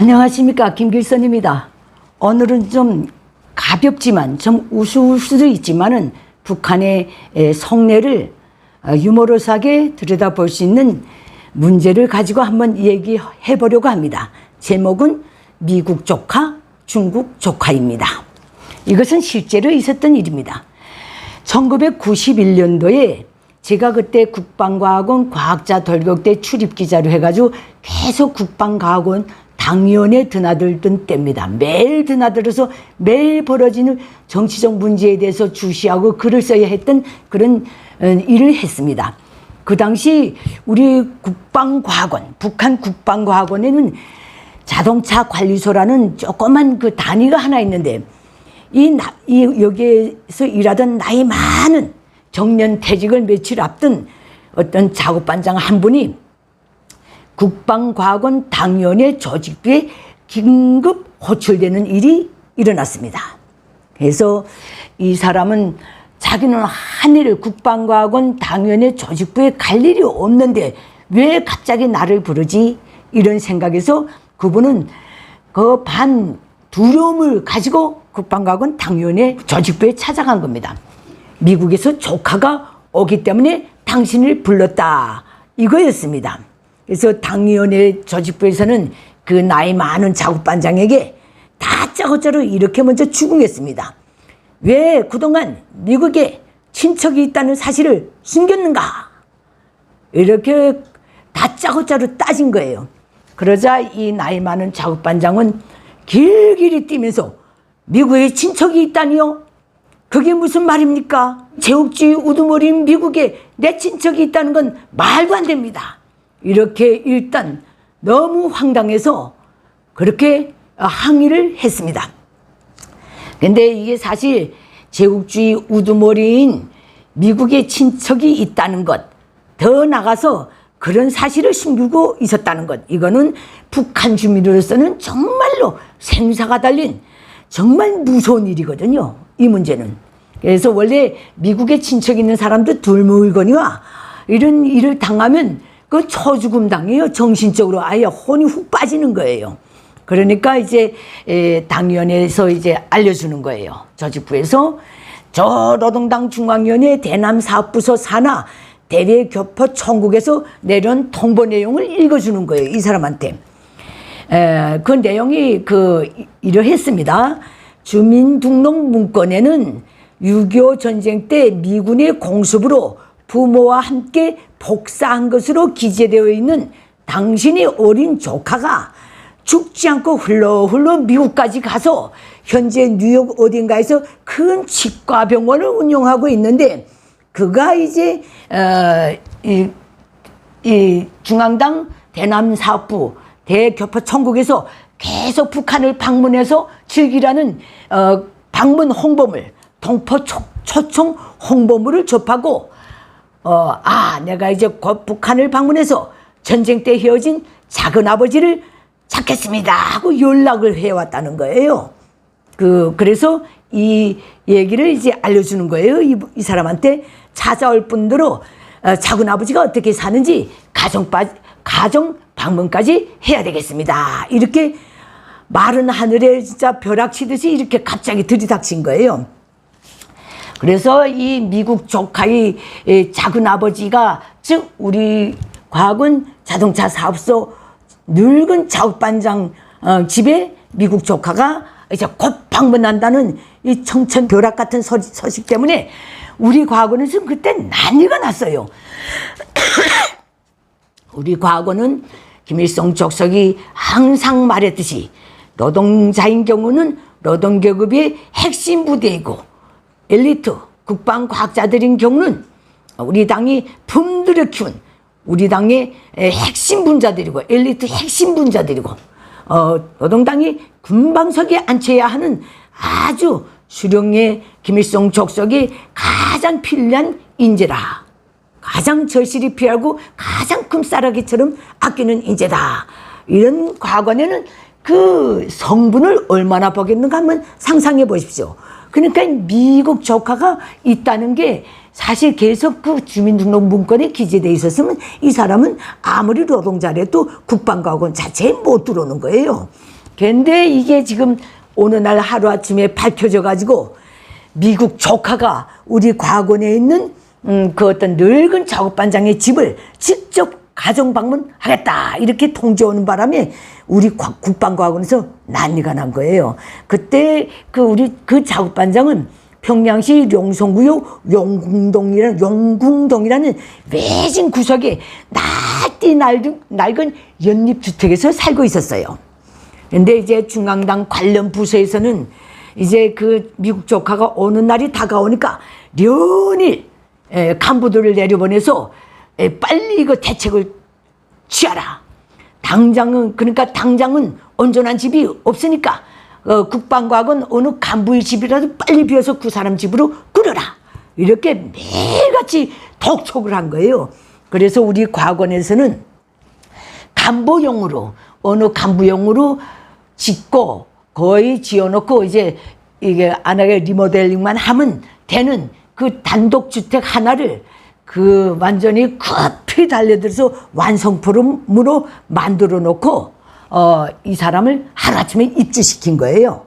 안녕하십니까, 김길선입니다. 오늘은 좀 가볍지만 좀 우스울 수도 있지만은 북한의 속내를 유머러스하게 들여다볼 수 있는 문제를 가지고 한번 얘기해 보려고 합니다. 제목은 미국 조카, 중국 조카입니다. 이것은 실제로 있었던 일입니다. 1991년도에 제가 그때 국방과학원 과학자 돌격대 출입기자로 해가지고 계속 국방과학원 당위원회에 드나들던 때입니다. 매일 드나들어서 매일 벌어지는 정치적 문제에 대해서 주시하고 글을 써야 했던 그런 일을 했습니다. 그 당시 우리 국방과학원, 북한 국방과학원에는 자동차 관리소라는 조그만 그 단위가 하나 있는데 여기에서 일하던 나이 많은 정년 퇴직을 며칠 앞둔 어떤 작업반장 한 분이 국방과학원 당위원회 조직부에 긴급 호출되는 일이 일어났습니다. 그래서 이 사람은 자기는 한 일을 국방과학원 당위원회 조직부에 갈 일이 없는데 왜 갑자기 나를 부르지? 이런 생각에서 그분은 그 반 두려움을 가지고 국방과학원 당위원회 조직부에 찾아간 겁니다. 미국에서 조카가 오기 때문에 당신을 불렀다, 이거였습니다. 그래서 당위원회 조직부에서는 그 나이 많은 작업반장에게 다짜고짜로 이렇게 먼저 추궁했습니다. 왜 그동안 미국에 친척이 있다는 사실을 숨겼는가? 이렇게 다짜고짜로 따진 거예요. 그러자 이 나이 많은 작업반장은 길길이 뛰면서 미국에 친척이 있다니요? 그게 무슨 말입니까? 제국주의 우두머리인 미국에 내 친척이 있다는 건 말도 안 됩니다. 이렇게 일단 너무 황당해서 그렇게 항의를 했습니다. 근데 이게 사실 제국주의 우두머리인 미국에 친척이 있다는 것, 더 나가서 그런 사실을 숨기고 있었다는 것, 이거는 북한 주민으로서는 정말로 생사가 달린 정말 무서운 일이거든요, 이 문제는. 그래서 원래 미국에 친척이 있는 사람도 드물거니와 이런 일을 당하면 그 초죽음 당해요. 정신적으로 아예 혼이 훅 빠지는 거예요. 그러니까 이제 당위원회에서 이제 알려주는 거예요. 조직부에서 저 노동당 중앙위원회 대남사업부서 산하 대외교포 총국에서 내려온 통보 내용을 읽어주는 거예요, 이 사람한테. 그 내용이 이러했습니다. 주민등록 문건에는 6.25 전쟁 때 미군의 공습으로 부모와 함께 복사한 것으로 기재되어 있는 당신의 어린 조카가 죽지 않고 흘러흘러 미국까지 가서 현재 뉴욕 어딘가에서 큰 치과병원을 운영하고 있는데, 그가 이제 이 중앙당 대남사업부 대교포 총국에서 계속 북한을 방문해서 즐기라는 방문 홍보물, 동포 초청 홍보물을 접하고 내가 이제 곧 북한을 방문해서 전쟁 때 헤어진 작은 아버지를 찾겠습니다 하고 연락을 해왔다는 거예요. 그래서 이 얘기를 이제 알려주는 거예요. 이 사람한테 찾아올 분들로 작은 아버지가 어떻게 사는지 가정 방문까지 해야 되겠습니다. 이렇게 마른 하늘에 진짜 벼락치듯이 이렇게 갑자기 들이닥친 거예요. 그래서 이 미국 조카의 작은 아버지가, 즉 우리 과학원 자동차 사업소 늙은 작업반장 집에 미국 조카가 이제 곧 방문한다는 이 청천벼락 같은 소식 때문에 우리 과학원에서 그때 난리가 났어요. 우리 과학원은 김일성 족속이 항상 말했듯이 노동자인 경우는 노동계급의 핵심 부대이고 엘리트 국방과학자들인 경우는 우리 당이 품들여 키운 우리 당의 핵심 분자들이고 엘리트 핵심 분자들이고 노동당이 군방석에 앉혀야 하는 아주 수령의 김일성 족속이 가장 필요한 인재다. 가장 절실히 필요하고 가장 금싸라기처럼 아끼는 인재다. 이런 과거에는 그 성분을 얼마나 보겠는가 한번 상상해 보십시오. 그러니까 미국 조카가 있다는 게 사실 계속 그 주민등록문건에 기재돼 있었으면 이 사람은 아무리 노동자라도 국방과학원 자체에 못 들어오는 거예요. 근데 이게 지금 어느 날 하루아침에 밝혀져 가지고 미국 조카가 우리 과학원에 있는 그 어떤 늙은 작업반장의 집을 직접 가정 방문하겠다 이렇게 통지 오는 바람에 우리 국방과학원에서 난리가 난 거예요. 그때 우리 작업반장은 평양시 용성구역 용궁동이라는 외진 구석에 낡은 연립주택에서 살고 있었어요. 근데 이제 중앙당 관련 부서에서는 이제 그 미국 조카가 어느 날이 다가오니까 연일 간부들을 내려보내서 빨리 이거 대책을 취하라. 당장은 온전한 집이 없으니까 국방과학은 어느 간부의 집이라도 빨리 비워서 그 사람 집으로 꾸려라. 이렇게 매일같이 독촉을 한 거예요. 그래서 우리 과학원에서는 어느 간부용으로 짓고 거의 지어놓고 이제 이게 안하게 리모델링만 하면 되는 그 단독주택 하나를 그 완전히 급히 달려들어서 완성품으로 만들어 놓고 이 사람을 하루아침에 입주시킨 거예요.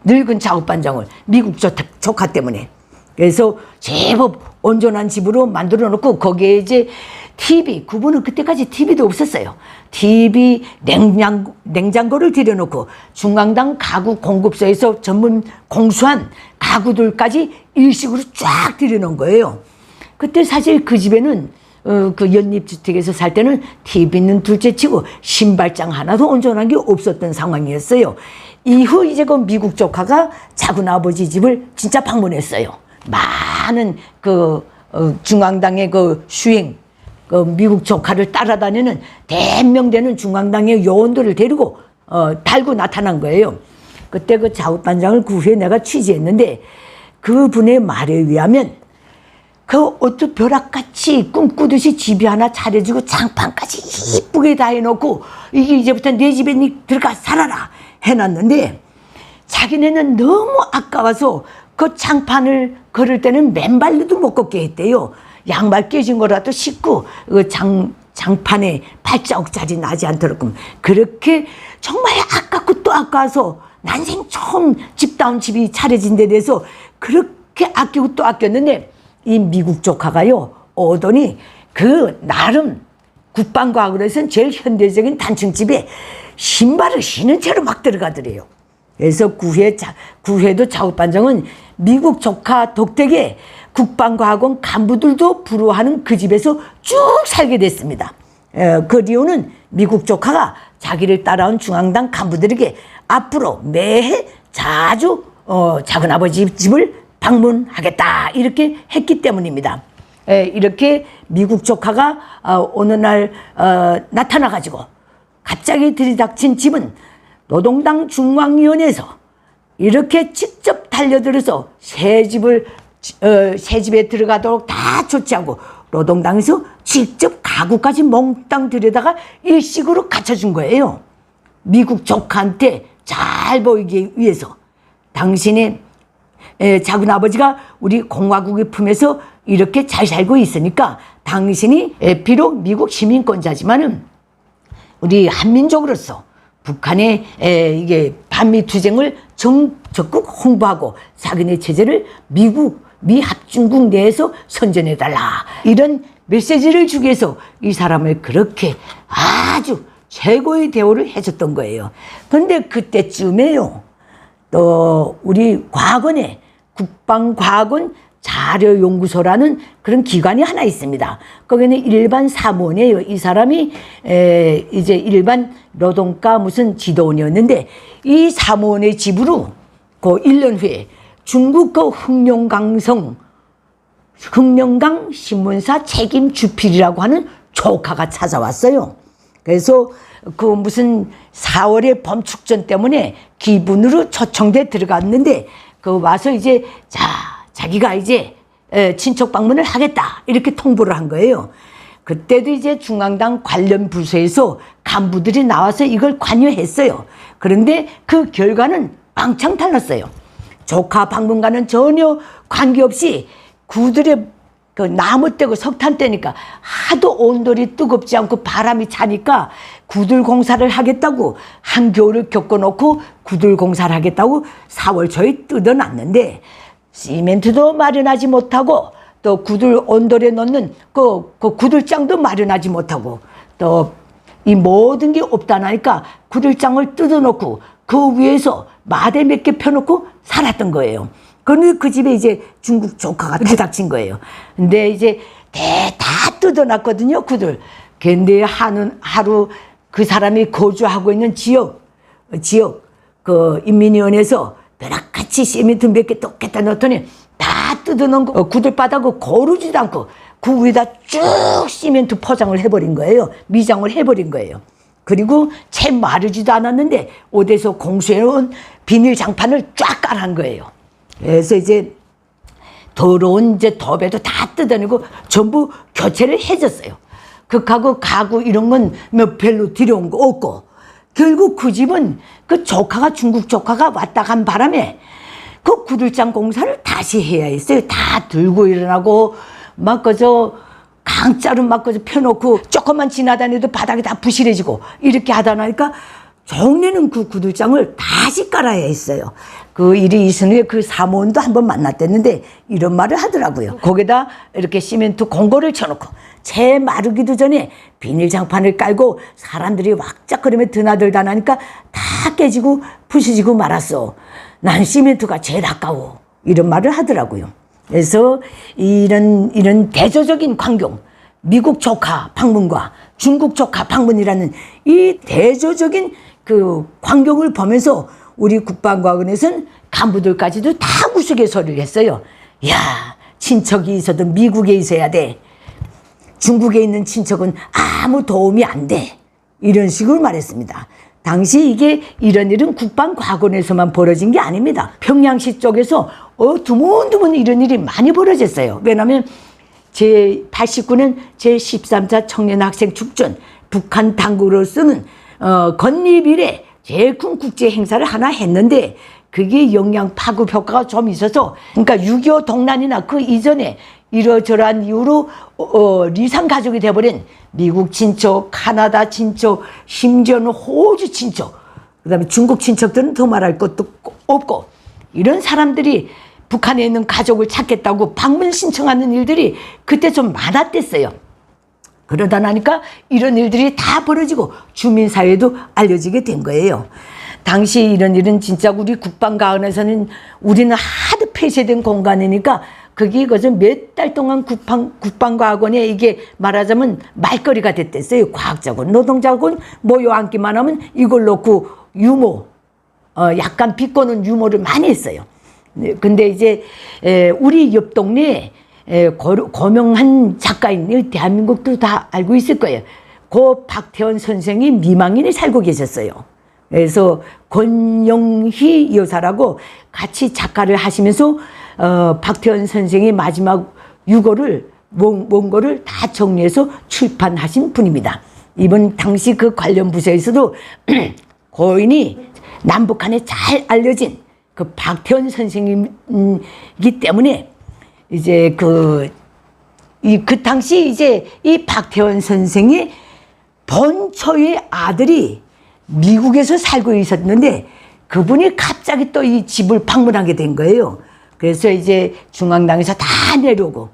늙은 작업반장을 미국 조카 때문에. 그래서 제법 온전한 집으로 만들어 놓고 거기에 이제 TV, 그분은 그때까지 TV도 없었어요. TV, 냉장고를 들여놓고 중앙당 가구 공급소에서 전문 공수한 가구들까지 일식으로 쫙 들여놓은 거예요. 그때 사실 그 집에는 그 연립주택에서 살 때는 TV는 둘째치고 신발장 하나도 온전한 게 없었던 상황이었어요. 이후 이제 그 미국 조카가 작은 아버지 집을 진짜 방문했어요. 많은 중앙당의 수행, 미국 조카를 따라다니는 대명되는 중앙당의 요원들을 데리고 달고 나타난 거예요. 그때 그 작업반장을 그 후에 내가 취재했는데 그분의 말에 의하면 어떤 벼락같이 꿈꾸듯이 집이 하나 차려지고 장판까지 이쁘게 다 해놓고 이게 이제부터 내 집에 들어가 살아라 해놨는데 자기네는 너무 아까워서 그 장판을 걸을 때는 맨발로도 못 걷게 했대요. 양말 깨진 거라도 씻고 장판에 발자국자리 나지 않도록 그렇게 정말 아깝고 또 아까워서 난생 처음 집다운 집이 차려진 데 대해서 그렇게 아끼고 또 아꼈는데 이 미국 조카가요 오더니 나름 국방과학원에서는 제일 현대적인 단층집에 신발을 신은 채로 막 들어가더래요. 그래서 구회도 작업반장은 미국 조카 덕택에 국방과학원 간부들도 부러워하는 그 집에서 쭉 살게 됐습니다. 그 이유는 미국 조카가 자기를 따라온 중앙당 간부들에게 앞으로 매해 자주 작은아버지 집을 방문하겠다 이렇게 했기 때문입니다. 이렇게 미국 조카가 어느 날 나타나가지고 갑자기 들이닥친 집은 노동당 중앙위원회에서 이렇게 직접 달려들어서 새 집에 들어가도록 다 조치하고 노동당에서 직접 가구까지 몽땅 들여다가 일식으로 갖춰준 거예요. 미국 조카한테 잘 보이기 위해서 당신의 작은 아버지가 우리 공화국의 품에서 이렇게 잘 살고 있으니까 당신이 비록 미국 시민권자지만은 우리 한민족으로서 북한의 이게 반미 투쟁을 적극 홍보하고 자기네 체제를 미 합중국 내에서 선전해달라 이런 메시지를 주기 위해서 이 사람을 그렇게 아주 최고의 대우를 해줬던 거예요. 그런데 그때쯤에요 또 우리 과학원에 국방과학원 자료연구소라는 그런 기관이 하나 있습니다. 거기는 일반 사무원이에요. 이 사람이 이제 일반 노동과 무슨 지도원이었는데 이 사무원의 집으로 그 1년 후에 중국 그 흑룡강 신문사 책임 주필이라고 하는 조카가 찾아왔어요. 그래서 그 무슨 4월의 범축전 때문에 기분으로 초청돼 들어갔는데 와서 이제 자기가 이제 친척 방문을 하겠다 이렇게 통보를 한 거예요. 그때도 이제 중앙당 관련 부서에서 간부들이 나와서 이걸 관여했어요. 그런데 그 결과는 왕창 달랐어요. 조카 방문과는 전혀 관계없이 구들의 그 나무 떼고 석탄 떼니까 하도 온돌이 뜨겁지 않고 바람이 차니까 구들 공사를 하겠다고 한겨울을 겪어놓고 구들 공사를 하겠다고 4월 초에 뜯어놨는데 시멘트도 마련하지 못하고 또 구들 온돌에 넣는 그 구들장도 마련하지 못하고 또 이 모든 게 없다나니까 구들장을 뜯어놓고 그 위에서 마대 몇 개 펴놓고 살았던 거예요. 그런데 그 집에 이제 중국 조카가 들닥친 거예요. 근데 이제 다 뜯어놨거든요, 구들. 근데 하루 그 사람이 거주하고 있는 지역 그 인민위원회에서 벼락같이 시멘트 몇 개 똑같다 넣었더니 다 뜯어놓은 거 구들 바닥을 거르지도 않고 그 위에다 쭉 시멘트 포장을 해버린 거예요. 미장을 해버린 거예요. 그리고 채 마르지도 않았는데 어디서 공수해놓은 비닐 장판을 쫙 깔은 거예요. 그래서 이제 더러운 이제 덮에도 다 뜯어내고 전부 교체를 해줬어요. 가구 이런 건 뭐 별로 들여온 거 없고 결국 그 집은 그 조카가 중국 조카가 왔다 간 바람에 그 구들장 공사를 다시 해야 했어요. 다 들고 일어나고 막 그저 강자로 막 그저 펴놓고 조금만 지나다녀도 바닥이 다 부실해지고 이렇게 하다 나니까 정리는 그 구들장을 다시 깔아야 했어요. 그 일이 있은 후에 그 사무원도 한번 만났댔는데 이런 말을 하더라고요. 거기다 이렇게 시멘트 공고를 쳐놓고 채 마르기도 전에 비닐 장판을 깔고 사람들이 왁작거리며 드나들다 나니까 다 깨지고 부서지고 말았어. 난 시멘트가 제일 아까워. 이런 말을 하더라고요. 그래서 이런 대조적인 광경, 미국 조카 방문과 중국 조카 방문이라는 이 대조적인 그 광경을 보면서 우리 국방과학원에서는 간부들까지도 다 우스갯소리를 했어요. 야, 친척이 있어도 미국에 있어야 돼. 중국에 있는 친척은 아무 도움이 안 돼. 이런 식으로 말했습니다. 당시 이런 일은 국방과학원에서만 벌어진 게 아닙니다. 평양시 쪽에서 드문드문 이런 일이 많이 벌어졌어요. 왜냐하면 제89년 제13차 청년학생 축전 북한 당국으로서는 건립 이래 제일 큰 국제 행사를 하나 했는데 그게 영양 파급 효과가 좀 있어서 그러니까 6.25 동란이나 그 이전에 이러저러한 이유로 리상 가족이 돼버린 미국 친척, 카나다 친척, 심지어는 호주 친척, 그다음에 중국 친척들은 더 말할 것도 없고 이런 사람들이 북한에 있는 가족을 찾겠다고 방문 신청하는 일들이 그때 좀 많았댔어요. 그러다 나니까 이런 일들이 다 벌어지고 주민사회도 알려지게 된 거예요. 당시 이런 일은 진짜 우리 국방과학원에서는 우리는 하도 폐쇄된 공간이니까 그게 그저 몇 달 동안 국방과학원에 이게 말하자면 말거리가 됐댔어요. 과학자군, 노동자군 모여앉기만 하면 이걸 놓고 유머, 약간 비꼬는 유머를 많이 했어요. 근데 이제 우리 옆 동네에 고명한 작가인 대한민국도 다 알고 있을 거예요. 고 박태원 선생이 미망인이 살고 계셨어요. 그래서 권영희 여사라고 같이 작가를 하시면서 박태원 선생이 마지막 유고를 원고를 다 정리해서 출판하신 분입니다. 이번 당시 그 관련 부서에서도 고인이 남북한에 잘 알려진 그 박태원 선생님이기 때문에 이제 그 당시 이제 이 박태원 선생의 본초의 아들이 미국에서 살고 있었는데 그분이 갑자기 또 이 집을 방문하게 된 거예요. 그래서 이제 중앙당에서 다 내려오고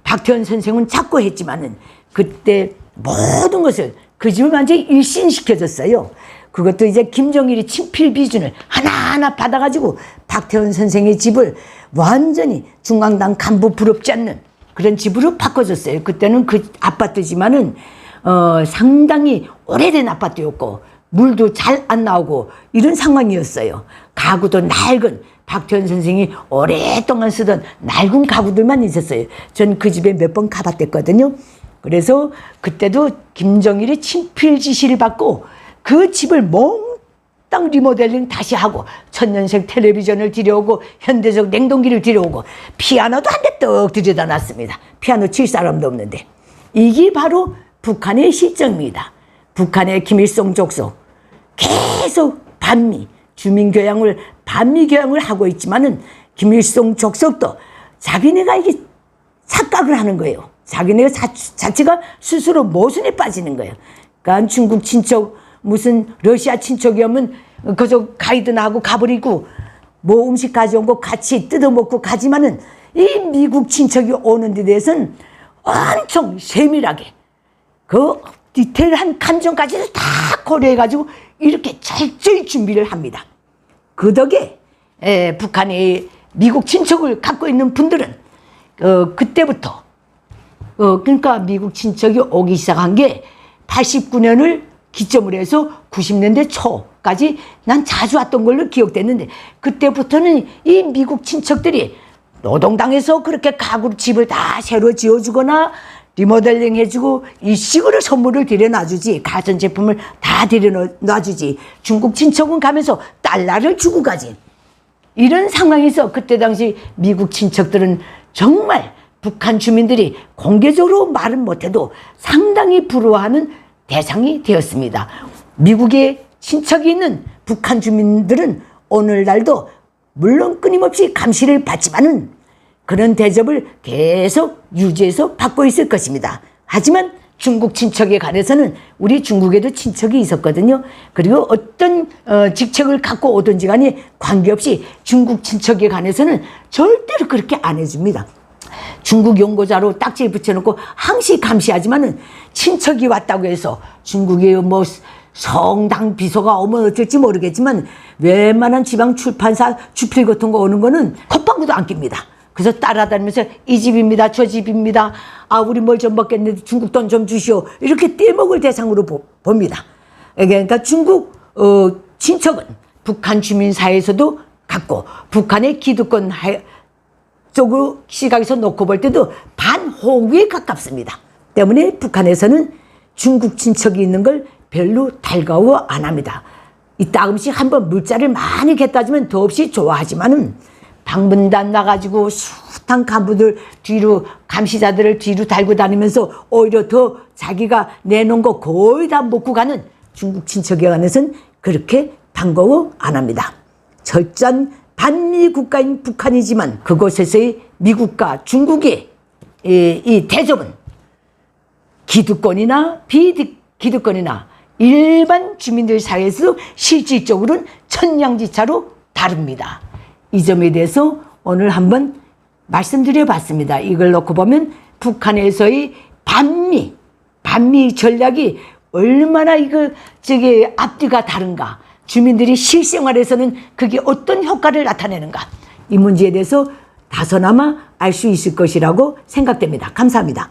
박태원 선생은 자꾸 했지만은 그때 모든 것을 그 집을 완전히 일신시켜줬어요. 그것도 이제 김정일이 친필 비준을 하나하나 받아가지고 박태원 선생의 집을 완전히 중앙당 간부 부럽지 않는 그런 집으로 바꿔줬어요. 그때는 그 아파트지만은 상당히 오래된 아파트였고 물도 잘 안 나오고 이런 상황이었어요. 가구도 낡은 박태원 선생이 오랫동안 쓰던 낡은 가구들만 있었어요. 전 그 집에 몇 번 가봤댔거든요. 그래서 그때도 김정일이 친필 지시를 받고 그 집을 몽땅 리모델링 다시 하고 천년생 텔레비전을 들여오고 현대적 냉동기를 들여오고 피아노도 한 대 떡 들여다 놨습니다. 피아노 칠 사람도 없는데. 이게 바로 북한의 실정입니다. 북한의 김일성 족속 계속 반미 주민교양을 반미 교양을 하고 있지만은 김일성 족속도 자기네가 이게 착각을 하는 거예요. 자기네 자체가 스스로 모순에 빠지는 거예요. 그러니까 중국 친척, 무슨 러시아 친척이면 그저 가이드나 하고 가버리고 뭐 음식 가져온 거 같이 뜯어먹고 가지만은 이 미국 친척이 오는 데 대해서는 엄청 세밀하게 그 디테일한 감정까지도 다 고려해가지고 이렇게 철저히 준비를 합니다. 그 덕에 북한의 미국 친척을 갖고 있는 분들은 그때부터 그러니까 미국 친척이 오기 시작한 게 89년을 기점으로 해서 90년대 초까지 난 자주 왔던 걸로 기억됐는데, 그때부터는 이 미국 친척들이 노동당에서 그렇게 가구 집을 다 새로 지어주거나 리모델링 해주고 일식으로 선물을 들여놔주지, 가전제품을 다 들여놔주지, 중국 친척은 가면서 달러를 주고 가지. 이런 상황에서 그때 당시 미국 친척들은 정말 북한 주민들이 공개적으로 말은 못해도 상당히 부러워하는 대상이 되었습니다. 미국에 친척이 있는 북한 주민들은 오늘날도 물론 끊임없이 감시를 받지만은 그런 대접을 계속 유지해서 받고 있을 것입니다. 하지만 중국 친척에 관해서는 우리 중국에도 친척이 있었거든요. 그리고 어떤 직책을 갖고 오든지 간에 관계없이 중국 친척에 관해서는 절대로 그렇게 안 해줍니다. 중국 연고자로 딱지를 붙여놓고 항시 감시하지만은 친척이 왔다고 해서 중국의 뭐 성당 비서가 오면 어쩔지 모르겠지만 웬만한 지방 출판사 주필 같은 거 오는 거는 콧방구도 안 낍니다. 그래서 따라다니면서 이 집입니다, 저 집입니다. 아, 우리 뭘 좀 먹겠는데 중국 돈 좀 주시오. 이렇게 떼먹을 대상으로 봅니다. 그러니까 중국 친척은 북한 주민사회에서도 갖고 북한의 기득권 쪽으로 시각에서 놓고 볼 때도 반호구에 가깝습니다. 때문에 북한에서는 중국 친척이 있는 걸 별로 달가워 안 합니다. 이따금씩 한번 물자를 많이 겠다지면 더없이 좋아하지만은 방문단 나가지고 숱한 간부들 뒤로, 감시자들을 뒤로 달고 다니면서 오히려 더 자기가 내놓은 거 거의 다 먹고 가는 중국 친척에 관해서는 그렇게 반가워 안 합니다. 철저한 반미 국가인 북한이지만 그곳에서의 미국과 중국의 이 대접은 기득권이나 비기득권이나 일반 주민들 사이에서 실질적으로는 천냥지차로 다릅니다. 이 점에 대해서 오늘 한번 말씀드려 봤습니다. 이걸 놓고 보면 북한에서의 반미 전략이 얼마나 앞뒤가 다른가, 주민들이 실생활에서는 그게 어떤 효과를 나타내는가, 이 문제에 대해서 다소나마 알 수 있을 것이라고 생각됩니다. 감사합니다.